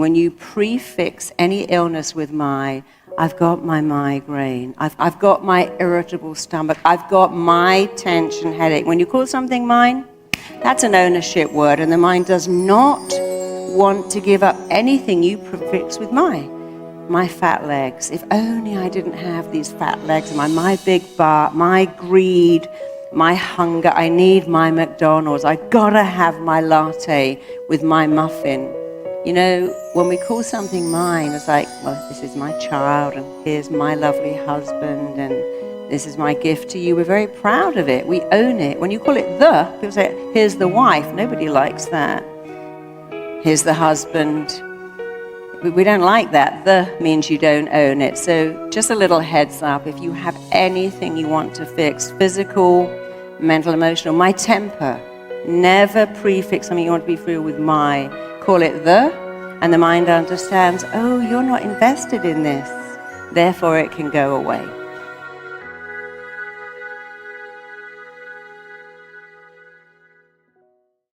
When you prefix any illness with my, I've got my migraine, I've got my irritable stomach, I've got my tension headache. When you call something mine, that's an ownership word, and the mind does not want to give up anything you prefix with my fat legs. If only I didn't have these fat legs, my big butt, my greed, my hunger, I need my McDonald's, I gotta have my latte with my muffin. You know, when we call something mine, it's like, well, this is my child, and here's my lovely husband, and this is my gift to you. We're very proud of it. We own it. When you call it the, people say, here's the wife. Nobody likes that. Here's the husband. We don't like that. The means you don't own it. So just a little heads up, if you have anything you want to fix, physical, mental, emotional, my temper, never prefix something you want to be free with my. Call it the, and the mind understands, oh, you're not invested in this, therefore it can go away.